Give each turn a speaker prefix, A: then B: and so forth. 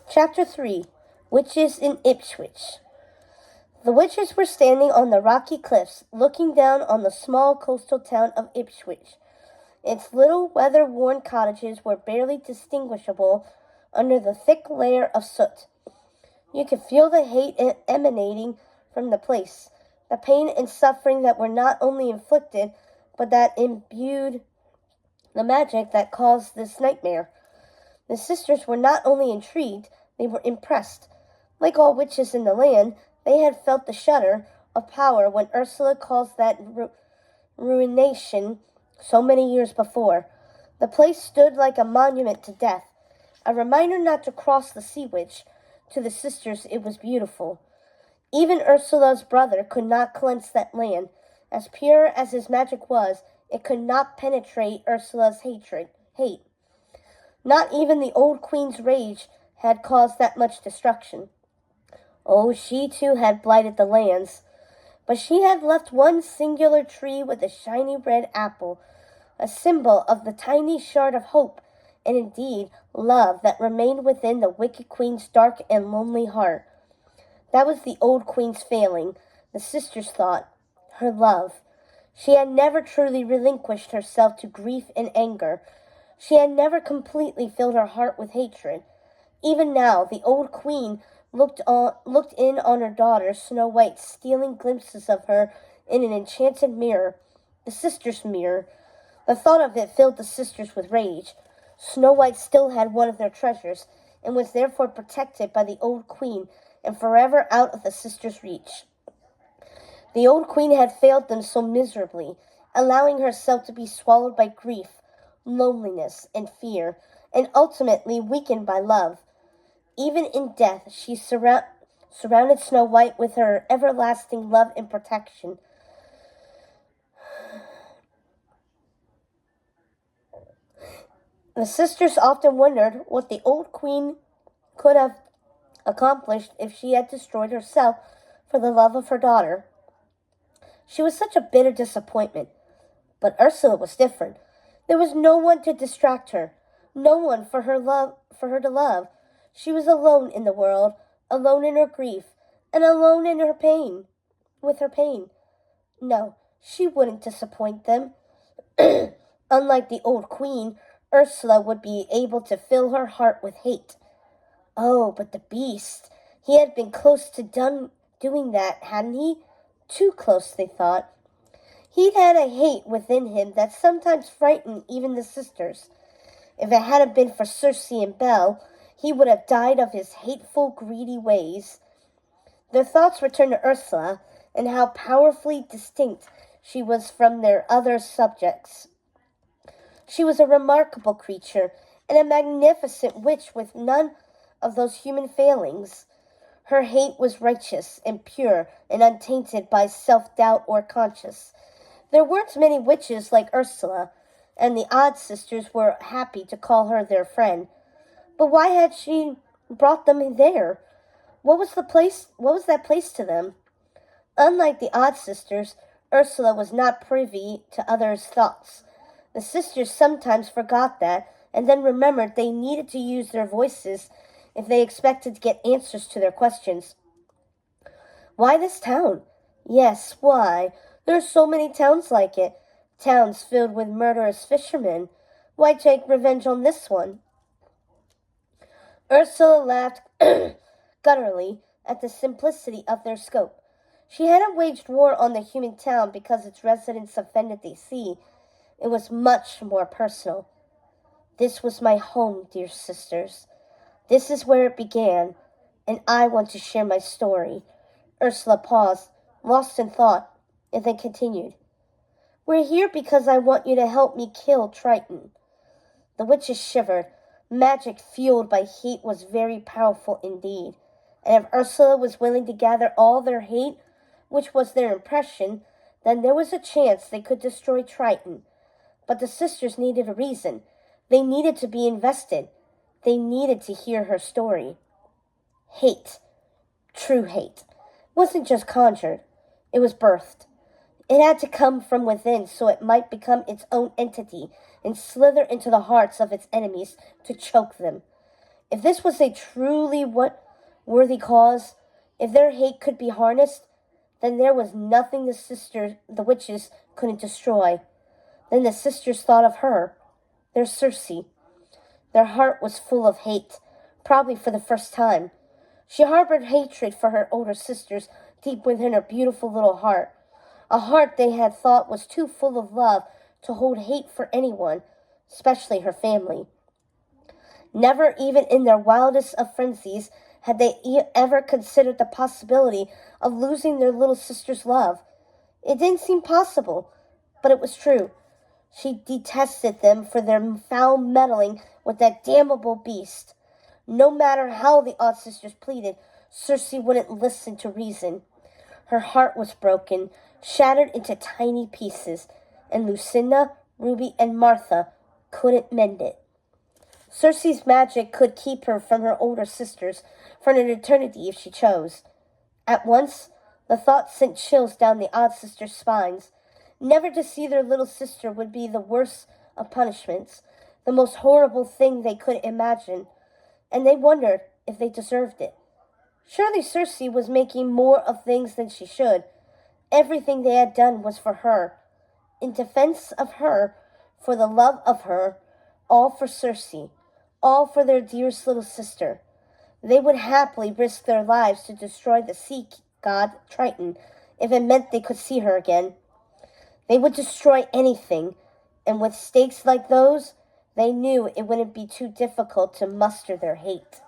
A: Chapter 3 Witches in Ipswich. The witches were standing on the rocky cliffs, looking down on the small coastal town of Ipswich. Its little weather-worn cottages were barely distinguishable under the thick layer of soot. You could feel the hate emanating from the place, the pain and suffering that were not only inflicted, but that imbued the magic that caused this nightmare. The sisters were not only intrigued, they were impressed. Like all witches in the land, they had felt the shudder of power when Ursula caused that ruination so many years before. The place stood like a monument to death, a reminder not to cross the sea witch. To the sisters it was beautiful. Even Ursula's brother could not cleanse that land. As pure as his magic was, it could not penetrate Ursula's hate. Not even the old queen's rage had caused that much destruction. Oh, she too had blighted the lands, but she had left one singular tree with a shiny red apple, a symbol of the tiny shard of hope, and indeed love that remained within the wicked queen's dark and lonely heart. That was the old queen's failing, the sisters thought, her love. She had never truly relinquished herself to grief and anger. She had never completely filled her heart with hatred. Even now, the old queen looked in on her daughter, Snow White, stealing glimpses of her in an enchanted mirror, the sisters' mirror. The thought of it filled the sisters with rage. Snow White still had one of their treasures, and was therefore protected by the old queen, and forever out of the sisters' reach. The old queen had failed them so miserably, allowing herself to be swallowed by grief, loneliness, and fear, and ultimately weakened by love. Even in death, she surrounded Snow White with her everlasting love and protection. The sisters often wondered what the old queen could have accomplished if she had destroyed herself for the love of her daughter. She was such a bitter disappointment. But Ursula was different. There was no one to distract her, no one for her to love. She was alone in the world, alone in her grief, and alone in her pain, with her pain. No, she wouldn't disappoint them. Unlike the old queen, Ursula would be able to fill her heart with hate. Oh, but the beast, he had been close to doing that, hadn't he? Too close, they thought. He'd had a hate within him that sometimes frightened even the sisters. If it hadn't been for Circe and Belle, he would have died of his hateful, greedy ways. Their thoughts returned to Ursula, and how powerfully distinct she was from their other subjects. She was a remarkable creature, and a magnificent witch with none of those human failings. Her hate was righteous and pure and untainted by self-doubt or conscience. There weren't many witches like Ursula, and the odd sisters were happy to call her their friend. But why had she brought them there? What was that place to them? Unlike the odd sisters, Ursula was not privy to others' thoughts. The sisters sometimes forgot that, and then remembered they needed to use their voices if they expected to get answers to their questions. Why this town? Yes, why? There are so many towns like it, towns filled with murderous fishermen. Why take revenge on this one? Ursula laughed gutturally at the simplicity of their scope. She hadn't waged war on the human town because its residents offended the sea. It was much more personal. This was my home, dear sisters. This is where it began, and I want to share my story. Ursula paused, lost in thought, and then continued. We're here because I want you to help me kill Triton. The witches shivered. Magic fueled by hate was very powerful indeed, and if Ursula was willing to gather all their hate, which was their impression, then there was a chance they could destroy Triton. But the sisters needed a reason. They needed to be invested. They needed to hear her story. Hate, true hate, wasn't just conjured. It was birthed. It had to come from within so it might become its own entity and slither into the hearts of its enemies to choke them. If this was a truly worthy cause, if their hate could be harnessed, then there was nothing the witches couldn't destroy. Then the sisters thought of her, their Circe. Their heart was full of hate, probably for the first time. She harbored hatred for her older sisters deep within her beautiful little heart, a heart they had thought was too full of love to hold hate for anyone, especially her family. Never even in their wildest of frenzies had they ever considered the possibility of losing their little sister's love. It didn't seem possible, but it was true. She detested them for their foul meddling with that damnable beast. No matter how the odd sisters pleaded, Circe wouldn't listen to reason. Her heart was broken, shattered into tiny pieces, and Lucinda, Ruby, and Martha couldn't mend it. Circe's magic could keep her from her older sisters for an eternity if she chose. At once, the thought sent chills down the odd sisters' spines. Never to see their little sister would be the worst of punishments, the most horrible thing they could imagine, and they wondered if they deserved it. Surely Circe was making more of things than she should. Everything they had done was for her, in defense of her, for the love of her, all for Circe, all for their dearest little sister. They would happily risk their lives to destroy the sea god Triton if it meant they could see her again. They would destroy anything, and with stakes like those, they knew it wouldn't be too difficult to muster their hate.